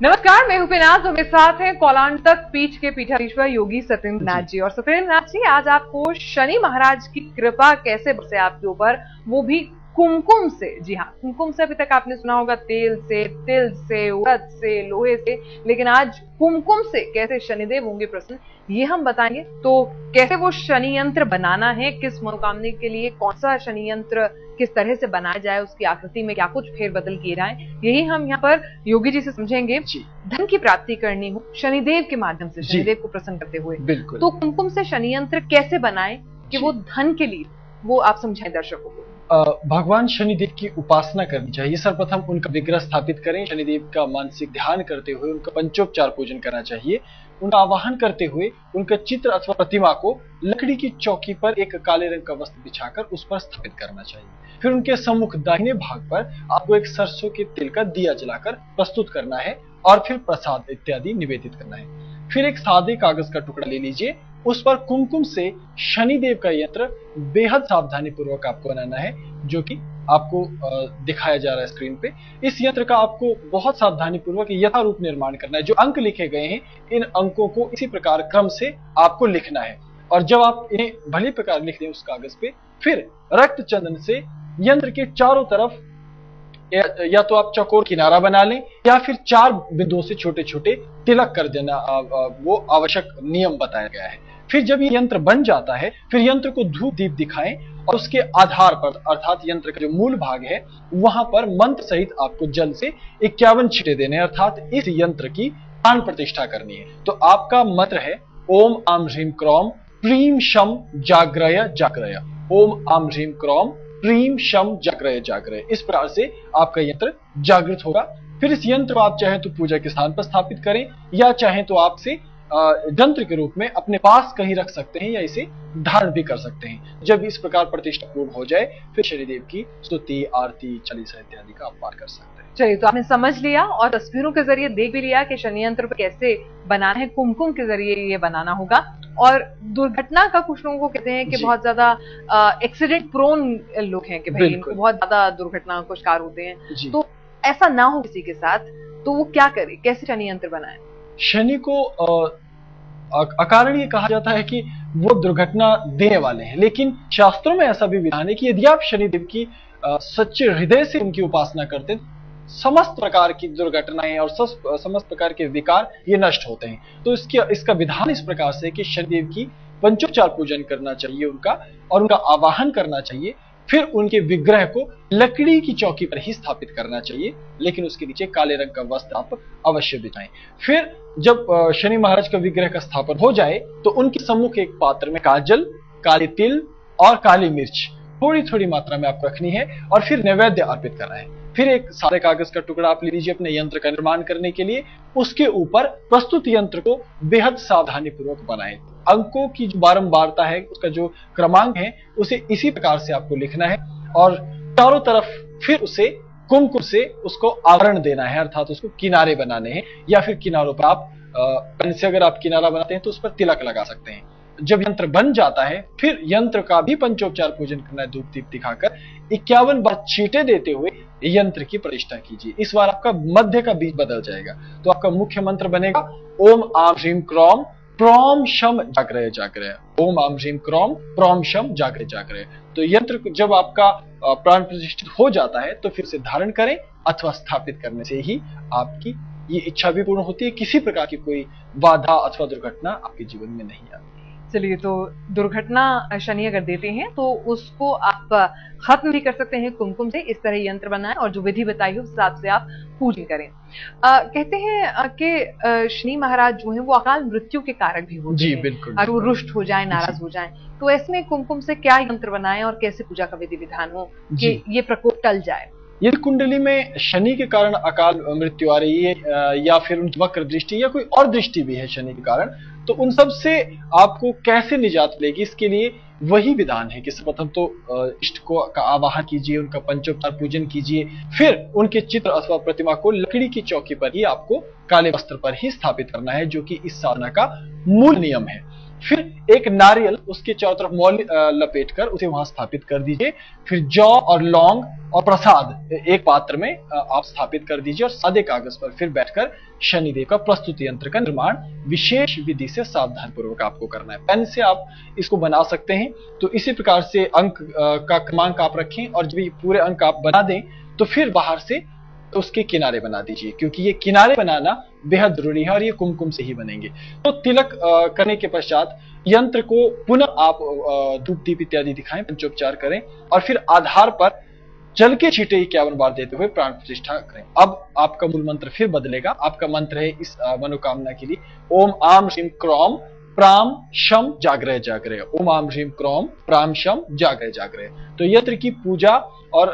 नमस्कार, मैं हूं पिनाज और मेरे साथ हैं कोलांतक पीठ के पीठाधीश्वर योगी सत्येंद्र नाथ जी। और सत्येंद्र नाथ जी, आज आपको शनि महाराज की कृपा कैसे बरसे आपके ऊपर, वो भी कुमकुम से। जी हाँ, कुमकुम से अभी तक आपने सुना होगा तेल से, तिल से, उड़द से, लोहे से, लेकिन आज कुमकुम से कैसे शनिदेव होंगे प्रसन्न, ये हम बताएंगे। तो कैसे वो शनि यंत्र बनाना है, किस मनोकामना के लिए कौन सा शनि यंत्र किस तरह से बनाया जाए, उसकी आकृति में क्या कुछ फेरबदल किए जाए, यही हम यहाँ पर योगी जी से समझेंगे। धन की प्राप्ति करनी हो शनिदेव के माध्यम से, शनिदेव को प्रसन्न करते हुए, बिल्कुल। तो कुमकुम से शनि यंत्र कैसे बनाए कि वो धन के लिए, वो आप समझाएं दर्शकों को। भगवान शनिदेव की उपासना करनी चाहिए। सर्वप्रथम उनका विग्रह स्थापित करें, शनिदेव का मानसिक ध्यान करते हुए उनका पंचोपचार पूजन करना चाहिए। उनका आवाहन करते हुए उनका चित्र अथवा प्रतिमा को लकड़ी की चौकी पर एक काले रंग का वस्त्र बिछाकर उस पर स्थापित करना चाहिए। फिर उनके सम्मुख दाहिने भाग पर आपको एक सरसों के तेल का दिया जलाकर प्रस्तुत करना है और फिर प्रसाद इत्यादि निवेदित करना है। फिर एक सादे कागज का टुकड़ा ले लीजिए, उस पर कुमकुम से शनिदेव का यंत्र बेहद सावधानी पूर्वक आपको बनाना है, जो कि आपको दिखाया जा रहा है स्क्रीन पे। इस यंत्र का आपको बहुत सावधानी पूर्वक यथारूप निर्माण करना है। जो अंक लिखे गए हैं, इन अंकों को इसी प्रकार क्रम से आपको लिखना है। और जब आप इन्हें भली प्रकार लिख दें उस कागज पे, फिर रक्त चंदन से यंत्र के चारों तरफ या तो आप चौकोर किनारा बना लें या फिर 4 बिंदुओं से छोटे छोटे तिलक कर देना, वो आवश्यक नियम बताया गया है। फिर जब ये यंत्र बन जाता है, फिर यंत्र को धूप दीप दिखाएं और उसके आधार पर, अर्थात यंत्र का जो मूल भाग है वहां पर मंत्र सहित आपको जल से 51 छींटे देने, अर्थात इस यंत्र की प्राण प्रतिष्ठा करनी है। तो आपका मंत्र है ओम आम ह्रीम क्रौम प्रीम शम जाग्रय जाग्रय। ओम आम ह्रीम क्रौम प्रीम शम जाग्रय जाग्रय। इस प्रकार से आपका यंत्र जागृत होगा। फिर इस यंत्र को आप चाहें तो पूजा के स्थान पर स्थापित करें या चाहें तो आप इसे यंत्र के रूप में अपने पास कहीं रख सकते हैं या इसे धारण भी कर सकते हैं। जब इस प्रकार प्रतिष्ठा पूर्ण हो जाए, फिर शनिदेव की स्तुति, आरती, चालीसा इत्यादि का आप पाठ कर सकते हैं। चलिए, तो आपने समझ लिया और तस्वीरों के जरिए देख भी लिया कि शनि यंत्र कैसे बनाना है, कुमकुम के जरिए ये बनाना होगा। और दुर्घटना का कुछ लोगों को कहते हैं कि बहुत ज्यादा एक्सीडेंट प्रोन लोग हैं कि भाई इनको बहुत ज्यादा दुर्घटना को शिकार होते हैं, तो ऐसा ना हो किसी के साथ, तो वो क्या करे, कैसे शनि यंत्र बनाए? शनि को अकारण ये कहा जाता है कि वो दुर्घटना देने वाले हैं, लेकिन शास्त्रों में ऐसा भी विधान है कि यदि आप शनिदेव की सच्चे हृदय से उनकी उपासना करते हैं, समस्त प्रकार की दुर्घटनाएं और समस्त प्रकार के विकार ये नष्ट होते हैं। तो इसका विधान इस प्रकार से कि शनिदेव की पंचोपचार पूजन करना चाहिए उनका, और उनका आवाहन करना चाहिए। फिर उनके विग्रह को लकड़ी की चौकी पर ही स्थापित करना चाहिए, लेकिन उसके नीचे काले रंग का वस्त्र आप अवश्य बिछाएं। फिर जब शनि महाराज का विग्रह का स्थापन हो जाए, तो उनके सम्मुख एक पात्र में काजल, काले तिल और काली मिर्च थोड़ी थोड़ी मात्रा में आपको रखनी है और फिर नैवेद्य अर्पित करना है। फिर एक सादे कागज का टुकड़ा आप ले लीजिए अपने यंत्र का निर्माण करने के लिए। उसके ऊपर प्रस्तुत यंत्र को बेहद सावधानी पूर्वक बनाएं। अंकों की जो बारंबारता है, उसका जो क्रमांक है, उसे इसी प्रकार से आपको लिखना है और चारों तरफ फिर उसे कुमकुम से उसको आवरण देना है, अर्थात उसको किनारे बनाने हैं। या फिर किनारों पर आप पेन से अगर आप किनारा बनाते हैं तो उस पर तिलक लगा सकते हैं। जब यंत्र बन जाता है, फिर यंत्र का भी पंचोपचार पूजन करना है, धूप दीप दिखाकर 51 बार छींटे देते हुए यंत्र की प्रतिष्ठा कीजिए। इस बार आपका मध्य का बीज बदल जाएगा, तो आपका मुख्य मंत्र बनेगा ओम आम ह्रीम क्रौम प्रौम शम जाग्रय जाग्रय। ओम आम ह्रीम क्रौम प्रौम शम जाग्रय जाग्रय। तो यंत्र जब आपका प्राण प्रतिष्ठित हो जाता है, तो फिर से धारण करें अथवा स्थापित करने से ही आपकी ये इच्छा भी पूर्ण होती है। किसी प्रकार की कोई बाधा अथवा दुर्घटना आपके जीवन में नहीं आती। चलिए, तो दुर्घटना शनि अगर देते हैं तो उसको आप खत्म भी कर सकते हैं कुमकुम से। इस तरह यंत्र बनाएं और जो विधि बताई है उस हिसाब से आप पूजन करें। कहते हैं कि शनि महाराज जो है वो अकाल मृत्यु के कारक भी होते हैं। बिल्कुल। और वो रुष्ट हो जाए, नाराज हो जाए, तो ऐसे में कुमकुम से क्या यंत्र बनाएं और कैसे पूजा का विधि विधान हो कि ये प्रकोप टल जाए? यदि कुंडली में शनि के कारण अकाल मृत्यु आ रही है या फिर उनकी वक्र दृष्टि या कोई और दृष्टि भी है शनि के कारण, तो उन सब से आपको कैसे निजात मिलेगी, इसके लिए वही विधान है कि सर्वप्रथम तो इष्ट को का आवाहन कीजिए, उनका पंचोपचार पूजन कीजिए। फिर उनके चित्र अथवा प्रतिमा को लकड़ी की चौकी पर ही आपको काले वस्त्र पर ही स्थापित करना है, जो कि इस साधना का मूल नियम है। फिर एक नारियल उसके चारों तरफ मौली लपेट कर उसे वहां स्थापित कर दीजिए। फिर जौ और लौंग और प्रसाद एक पात्र में आप स्थापित कर दीजिए और सादे कागज पर फिर बैठकर शनिदेव का प्रस्तुत यंत्र का निर्माण विशेष विधि से सावधान पूर्वक आपको करना है। पेन से आप इसको बना सकते हैं। तो इसी प्रकार से अंक का क्रमांक आप रखें और जब ये पूरे अंक आप बना दें तो फिर बाहर से उसके किनारे बना दीजिए, क्योंकि ये किनारे बनाना बेहद जरूरी है और ये कुमकुम से ही बनेंगे। तो तिलक करने के पश्चात यंत्र को पुनः आप धूप दीप इत्यादि दिखाएं, पंचोपचार करें और फिर आधार पर जल के छींटे 51 बार देते हुए प्राण प्रतिष्ठा करें। अब आपका मूल मंत्र फिर बदलेगा। आपका मंत्र है इस मनोकामना के लिए ओम आम ह्रीम क्रौम प्राम शम जागृह जागृह। ओम आम ह्रीम क्रौम प्राम शम जागृह जागृह। तो यंत्र की पूजा और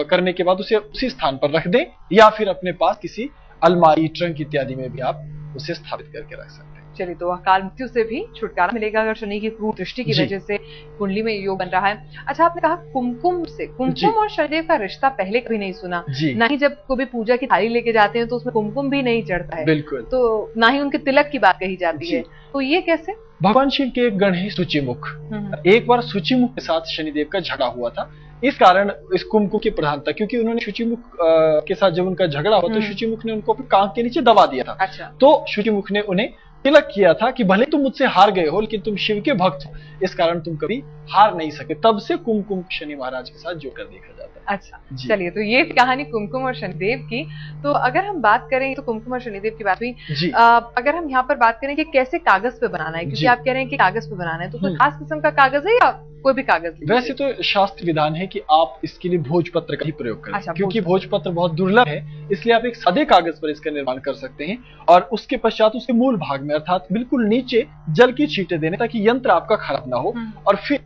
करने के बाद उसे उसी स्थान पर रख दें या फिर अपने पास किसी अलमारी ट्रंक इत्यादि में भी आप उसे स्थापित करके रख सकते हैं। चलिए, तो अकाल मृत्यु से भी छुटकारा मिलेगा अगर शनि की क्रूर दृष्टि की वजह से कुंडली में योग बन रहा है। अच्छा, आपने कहा कुमकुम से, कुमकुम और शनिदेव का रिश्ता पहले कभी नहीं सुना, ना ही जब कोई भी पूजा की थाली लेके जाते हैं तो उसमें कुमकुम भी नहीं चढ़ता है। बिल्कुल। तो ना ही उनके तिलक की बात कही जाती है, तो ये कैसे? भगवान शिव के एक गण है सूचिमुख। एक बार सूचिमुख के साथ शनिदेव का झगड़ा हुआ था, इस कारण इस कुमकुम की प्रधानता, क्योंकि उन्होंने शुचिमुख के साथ जब उनका झगड़ा हुआ तो शुचिमुख ने उनको अपने कांख के नीचे दबा दिया था। अच्छा। तो शुचिमुख ने उन्हें तिलक किया था कि भले तुम मुझसे हार गए हो लेकिन तुम शिव के भक्त हो, इस कारण तुम कभी हार नहीं सके। तब से कुमकुम शनि महाराज के साथ जोड़कर देखा जाता है। अच्छा, चलिए, तो ये कहानी कुमकुम और शनिदेव की। तो अगर हम बात करें, तो कुमकुम और शनिदेव की बात हुई, अगर हम यहाँ पर बात करें कि कैसे कागज पे बनाना है, क्योंकि आप कह रहे हैं कि कागज पे बनाना है, तो कोई खास किस्म का कागज है या कोई भी कागज? वैसे तो शास्त्र विधान है कि आप इसके लिए भोजपत्र का ही प्रयोग करें। अच्छा, क्योंकि भोजपत्र बहुत दुर्लभ है, इसलिए आप एक सादे कागज पर इसका निर्माण कर सकते हैं और उसके पश्चात उसके मूल भाग में अर्थात बिल्कुल नीचे जल की छींटे देने ताकि यंत्र आपका खराब ना हो। और फिर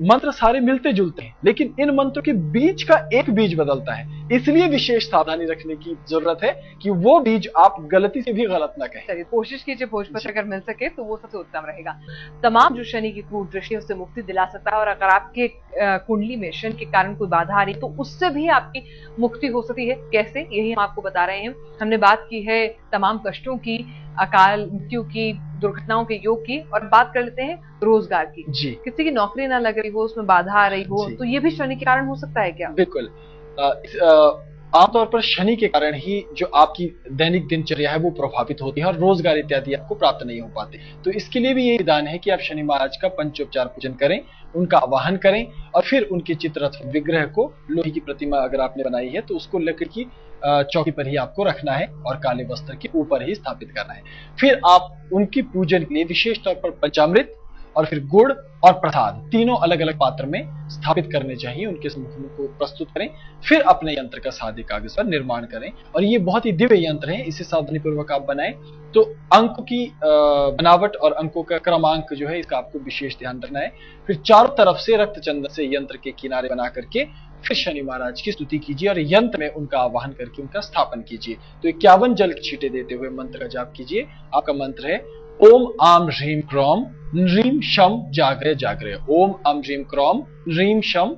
मंत्र सारे मिलते जुलते हैं लेकिन इन मंत्रों के बीच का एक बीज बदलता है, इसलिए विशेष सावधानी रखने की जरूरत है कि वो बीज आप गलती से भी गलत ना कहें। चलिए, कोशिश कीजिए भोजपत्र अगर मिल सके तो वो सबसे उत्तम रहेगा। तमाम जो शनि की क्रूर दृष्टि है उससे मुक्ति दिला सकता है और अगर आपके कुंडली में शनि के कारण कोई बाधा आ रही तो उससे भी आपकी मुक्ति हो सकती है। कैसे, यही हम आपको बता रहे हैं। हमने बात की है तमाम कष्टों की, अकाल मृत्यु की, दुर्घटनाओं के योग की, और बात कर लेते हैं रोजगार की। किसी की नौकरी ना लग रही हो, उसमें बाधा आ रही हो, तो ये भी शनि के कारण हो सकता है क्या? बिल्कुल। आमतौर पर शनि के कारण ही जो आपकी दैनिक दिनचर्या है वो प्रभावित होती है और रोजगार इत्यादि आपको प्राप्त नहीं हो पाते। तो इसके लिए भी ये विधान है कि आप शनि महाराज का पंचोपचार पूजन करें, उनका आवाहन करें और फिर उनके चित्र अथवा विग्रह को, लोहे की प्रतिमा अगर आपने बनाई है तो उसको लकड़ी की चौकी पर ही आपको रखना है और काले वस्त्र के ऊपर ही स्थापित करना है। फिर आप उनकी पूजन के लिए विशेष तौर पर पंचामृत और फिर गुड़ और प्रसाद तीनों अलग अलग पात्र में स्थापित करने चाहिए, उनके सम्मुख को प्रस्तुत करें। फिर अपने यंत्र का सादे कागज पर निर्माण करें और ये बहुत ही दिव्य यंत्र है, इसे सावधानी पूर्वक आप बनाएं। तो अंक की बनावट और अंकों का क्रमांक जो है इसका आपको विशेष ध्यान रखना है। फिर चारों तरफ से रक्त चंदन से यंत्र के किनारे बना करके फिर शनि महाराज की स्तुति कीजिए और यंत्र में उनका आवाहन करके उनका स्थापन कीजिए। तो 51 जल की छींटे देते हुए मंत्र का जाप कीजिए। आपका मंत्र है ओम आम ह्रीम क्रौम ह्रीम शम जागृह जागृह। ओम आम ह्रीम क्रौम ह्रीम शम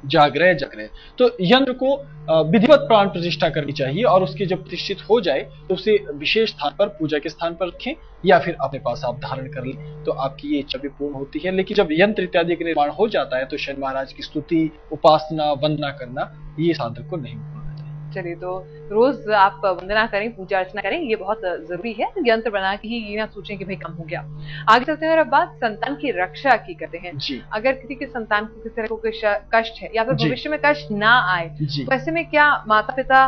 जागृह जागृह। तो यंत्र को विधिवत प्राण प्रतिष्ठा करनी चाहिए और उसके जब प्रतिष्ठित हो जाए तो उसे विशेष स्थान पर, पूजा के स्थान पर रखें या फिर अपने पास आप धारण कर लें, तो आपकी ये इच्छा भी पूर्ण होती है। लेकिन जब यंत्र इत्यादि का निर्माण हो जाता है तो शनि महाराज की स्तुति, उपासना, वंदना करना ये साधक को नहीं। चलिए, तो रोज आप वंदना करें, पूजा अर्चना करें, ये बहुत जरूरी है। यंत्र बना के ही ये ना सोचें कि भाई कम हो गया। आगे चलते हैं और अब बात संतान की रक्षा की करते हैं। अगर किसी के संतान को किसी तरह को कष्ट है या फिर भविष्य में कष्ट ना आए, तो ऐसे में क्या माता पिता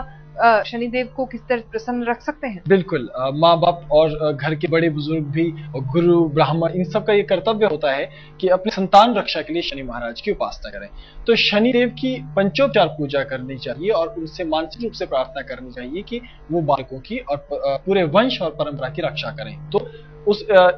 शनिदेव को किस तरह प्रसन्न रख सकते हैं? बिल्कुल, माँ बाप और घर के बड़े बुजुर्ग भी और गुरु ब्राह्मण इन सब का ये कर्तव्य होता है कि अपने संतान रक्षा के लिए शनि महाराज की उपासना करें। तो शनिदेव की पंचोपचार पूजा करनी चाहिए और उनसे मानसिक रूप से प्रार्थना करनी चाहिए कि वो बालकों की और पूरे वंश और परंपरा की रक्षा करें। तो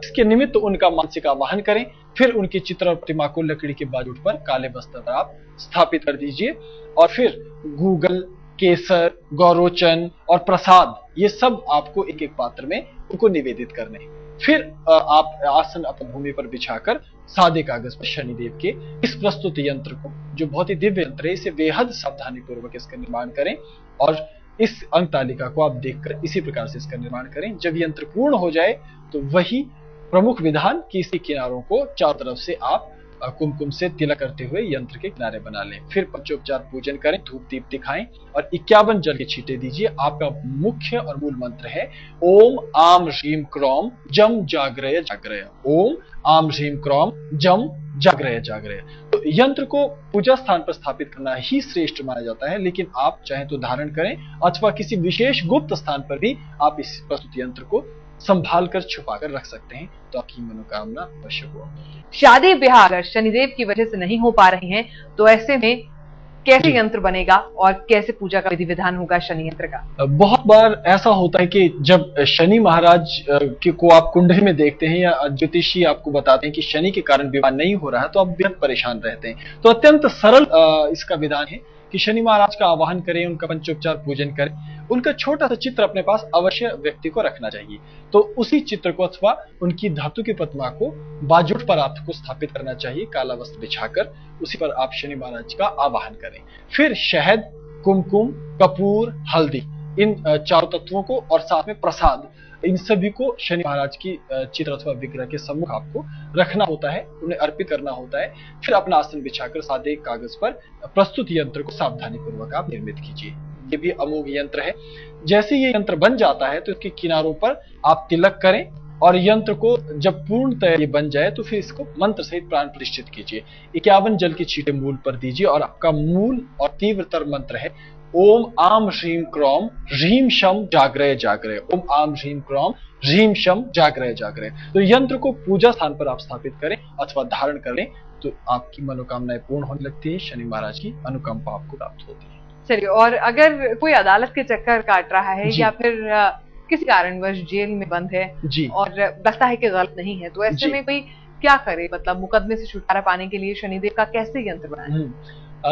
इसके निमित्त उनका मानसिक आवाहन करें। फिर उनके चित्र और प्रतिमा को लकड़ी के बाजूट पर काले वस्त्र पर आप स्थापित कर दीजिए और फिर गूगल, केसर, गौरोचन और प्रसाद ये सब आपको एक एक पात्र में उनको निवेदित करने हैं। फिर आप आसन अपनी भूमि पर बिछाकर सादे कागज पर शनिदेव के इस प्रस्तुत यंत्र को, जो बहुत ही दिव्य यंत्र है, इसे बेहद सावधानी पूर्वक इसका निर्माण करें और इस अंक तालिका को आप देखकर इसी प्रकार से इसका निर्माण करें। जब यंत्र पूर्ण हो जाए तो वही प्रमुख विधान कि इसके किनारों को चारों तरफ से आप कुमकुम से तिलक करते हुए यंत्र के किनारे बना लें। फिर पंचोपचार पूजन करें, धूप दीप दिखाएं और 51 जल के छींटे दीजिए। आपका मुख्य और मूल मंत्र है ओम आम ह्रीम क्रौम जम जागरय जागरय। ओम आम ह्रीम क्रौम जम जागरय जागरय। तो यंत्र को पूजा स्थान पर स्थापित करना ही श्रेष्ठ माना जाता है, लेकिन आप चाहें तो धारण करें अथवा किसी विशेष गुप्त स्थान पर भी आप इस प्रस्तुत यंत्र को संभाल कर छुपा कर रख सकते हैं, तो आपकी मनोकामना अवश्य हो। शादी ब्याह अगर शनिदेव की वजह से नहीं हो पा रहे हैं तो ऐसे में कैसे यंत्र बनेगा और कैसे पूजा का विधि विधान होगा शनि यंत्र का? बहुत बार ऐसा होता है कि जब शनि महाराज को आप कुंडली में देखते हैं या ज्योतिषी आपको बताते हैं कि शनि के कारण विवाह नहीं हो रहा है, तो आप बेहद परेशान रहते हैं। तो अत्यंत सरल इसका विधान है कि शनि महाराज का आवाहन करें, उनका पंचोपचार पूजन करें, उनका छोटा सा चित्र अपने पास अवश्य व्यक्ति को रखना चाहिए। तो उसी चित्र को अथवा उनकी धातु की प्रतिमा को बाजुट पर आपको स्थापित करना चाहिए, काला वस्त्र बिछाकर उसी पर आप शनि महाराज का आवाहन करें। फिर शहद, कुमकुम, कपूर, हल्दी, इन चारों तत्वों को और साथ में प्रसाद, इन सभी को शनि महाराज की चित्र अथवा विग्रह के सम्मुख आपको रखना होता है, उन्हें अर्पित करना होता है। फिर अपना आसन बिछाकर सादे कागज पर प्रस्तुत यंत्र को सावधानी पूर्वक आप निर्मित कीजिए। ये भी अमोघ यंत्र है। जैसे ये यंत्र बन जाता है तो इसके किनारों पर आप तिलक करें और यंत्र को जब पूर्णतः ये बन जाए तो फिर इसको मंत्र सहित प्राण प्रतिष्ठित कीजिए। 51 जल के छींटे मूल पर दीजिए और आपका मूल और तीव्रतर मंत्र है ओम आम ह्रीम क्रौम ह्रीम शम जागरय जागरय। ओम आम ह्रीम क्रौम ह्रीम शम जागरय जागरय। तो यंत्र को पूजा स्थान पर आप स्थापित करें अथवा धारण करें तो आपकी मनोकामनाएं पूर्ण होने लगती है, शनि महाराज की अनुकंपा आपको प्राप्त होती है। चलिए, और अगर कोई अदालत के चक्कर काट रहा है या फिर किसी कारणवश जेल में बंद है और लगता है कि गलत नहीं है, तो ऐसे में कोई क्या करे? मतलब मुकदमे से छुटकारा पाने के लिए शनिदेव का कैसे यंत्र बनाए?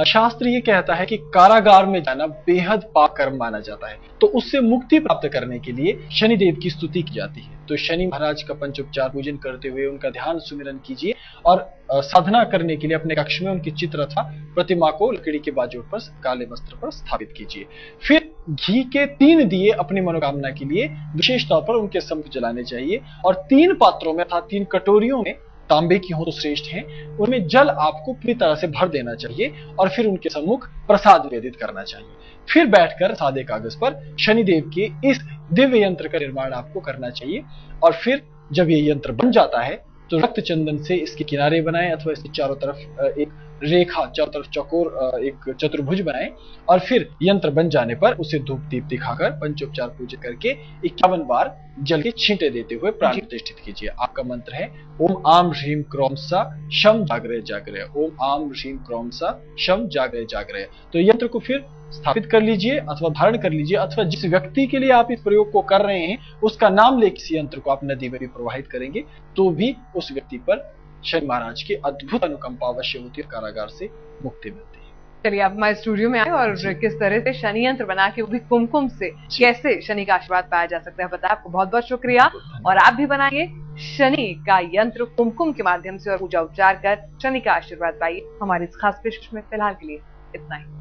शास्त्र ये कहता है कि कारागार में जाना बेहद पाप कर्म माना जाता है, तो उससे मुक्ति प्राप्त करने के लिए शनिदेव की स्तुति की जाती है। तो शनि महाराज का पंचोपचार पूजन करते हुए उनका ध्यान सुमिरन कीजिए और साधना करने के लिए अपने कक्ष में उनकी चित्र अथवा प्रतिमा को लकड़ी के बाजुट पर काले वस्त्र पर स्थापित कीजिए। फिर घी के 3 दिए अपनी मनोकामना के लिए विशेष तौर पर उनके सम्मुख जलाने चाहिए और 3 पात्रों में अर्थात 3 कटोरियों में, तांबे की हो तो श्रेष्ठ है, उनमें जल आपको पूरी तरह से भर देना चाहिए और फिर उनके सम्मुख प्रसाद निवेदित करना चाहिए। फिर बैठकर सादे कागज पर शनिदेव के इस दिव्य यंत्र का निर्माण आपको करना चाहिए और फिर जब ये यंत्र बन जाता है तो रक्त चंदन से इसके किनारे बनाएं अथवा इसके चारों तरफ एक रेखा, चारों तरफ चौकोर एक चतुर्भुज बनाएं और फिर यंत्र बन जाने पर उसे धूप दीप दिखाकर पंचोपचार पूजन करके 51 बार जल के छींटे देते हुए प्राण प्रतिष्ठित कीजिए। आपका मंत्र है ओम आम ह्रीम क्रौम सा शम जागरय जागरय। ओम आम ह्रीम क्रौम सा शम जागरय जागरय। तो यंत्र को फिर स्थापित कर लीजिए अथवा धारण कर लीजिए अथवा जिस व्यक्ति के लिए आप इस प्रयोग को कर रहे हैं उसका नाम ले किसी यंत्र को आप नदी में भी प्रवाहित करेंगे तो भी उस व्यक्ति पर शनि महाराज की अद्भुत अनुकंपा अवश्य होती है, कारागार से मुक्ति मिलती है। चलिए, आप हमारे स्टूडियो में आए और किस तरह से शनि यंत्र बना के वो भी कुमकुम से कैसे शनि का आशीर्वाद पाया जा सकता है बताया। आपको बहुत बहुत शुक्रिया और आप भी बनाइए शनि का यंत्र कुमकुम के माध्यम से और पूजा उपचार कर शनि का आशीर्वाद पाइए। हमारी इस खास पेशकश में फिलहाल के लिए इतना ही।